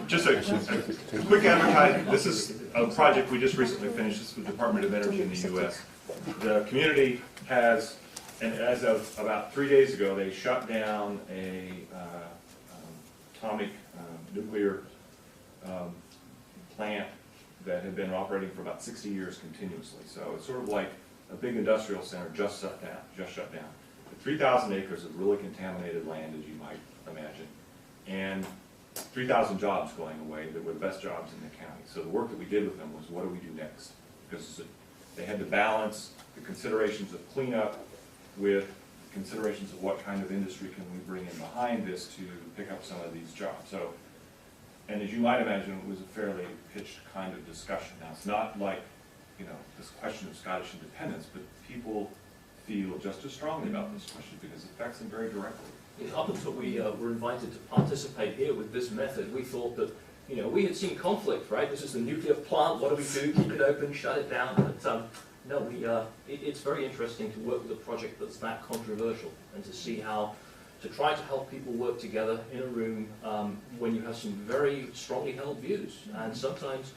Just a quick advertisement. This is a project we just recently finished. This is with the Department of Energy in the U.S. The community has, and as of about 3 days ago, they shut down a atomic nuclear plant that had been operating for about 60 years continuously. So it's sort of like a big industrial center just shut down. 3,000 acres of really contaminated land, as you might imagine, and 3,000 jobs going away that were the best jobs in the county. So the work that we did with them was, what do we do next? Because they had to balance the considerations of cleanup with considerations of what kind of industry can we bring in behind this to pick up some of these jobs. So, and as you might imagine, it was a fairly pitched kind of discussion. Now, it's not like, you know, this question of Scottish independence, but people feel just as strongly about this question because it affects them very directly. Up until we were invited to participate here with this method, we thought that, you know, we had seen conflict, right? This is the nuclear plant, what do we do? Keep it open, shut it down? But no, it's very interesting to work with a project that's that controversial and to see how, to try to help people work together in a room when you have some very strongly held views. And sometimes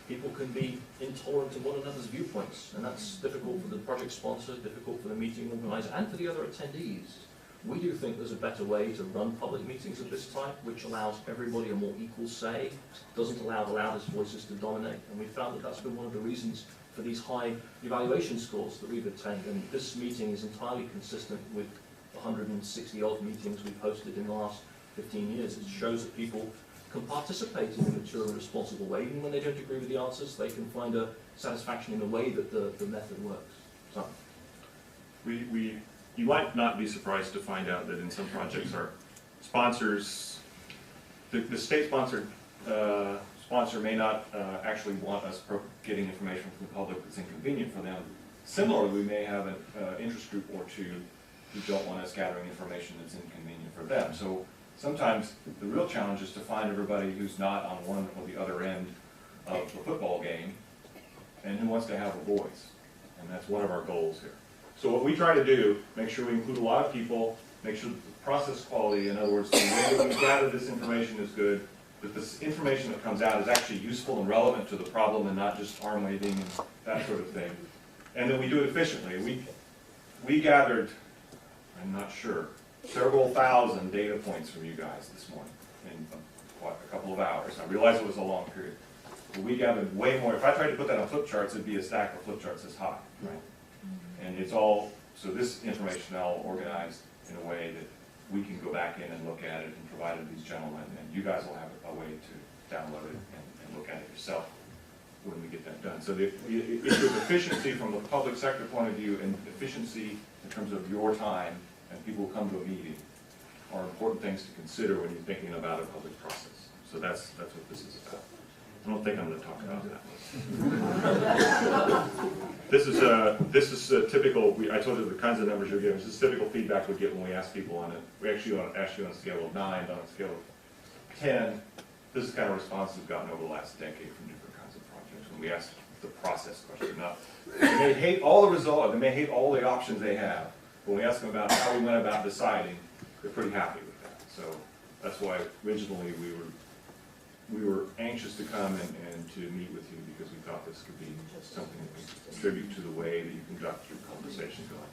people can be intolerant of one another's viewpoints, and that's difficult for the project sponsor, difficult for the meeting organizer, and for the other attendees. We do think there's a better way to run public meetings of this type, which allows everybody a more equal say, doesn't allow the loudest voices to dominate, and we found that that's been one of the reasons for these high evaluation scores that we've attained, and this meeting is entirely consistent with the 160-odd meetings we've hosted in the last 15 years. It shows that people can participate in a mature and responsible way. Even when they don't agree with the answers, they can find a satisfaction in the way that the method works. So. You might not be surprised to find out that in some projects our sponsors, the state-sponsored sponsor may not actually want us getting information from the public that's inconvenient for them. Similarly, we may have an interest group or two who don't want us gathering information that's inconvenient for them. So sometimes the real challenge is to find everybody who's not on one or the other end of the football game and who wants to have a voice. And that's one of our goals here. So what we try to do, make sure we include a lot of people, make sure that the process quality, in other words, the way that we gather this information is good, that this information that comes out is actually useful and relevant to the problem and not just arm waving and that sort of thing. And then we do it efficiently. We gathered, I'm not sure, several thousand data points from you guys this morning in a couple of hours. I realize it was a long period. But we gathered way more. If I tried to put that on flip charts, it'd be a stack of flip charts this high. Right? And it's all, so this information is all organized in a way that we can go back in and look at it and provide it to these gentlemen, and you guys will have a way to download it and look at it yourself when we get that done. So if there's efficiency from the public sector point of view and efficiency in terms of your time and people who come to a meeting are important things to consider when you're thinking about a public process. So that's what this is about. I don't think I'm going to talk about that. This is a typical. I told you the kinds of numbers you're getting. This is typical feedback we get when we ask people on it. We actually ask you on a scale of 9, on a scale of 10. This is the kind of response we've gotten over the last decade from different kinds of projects. When we ask the process question, now they may hate all the results. They may hate all the options they have. When we ask them about how we went about deciding, they're pretty happy with that. So that's why originally we were anxious to come and to meet with you because we thought this could be something that could contribute to the way that you conduct your conversation going.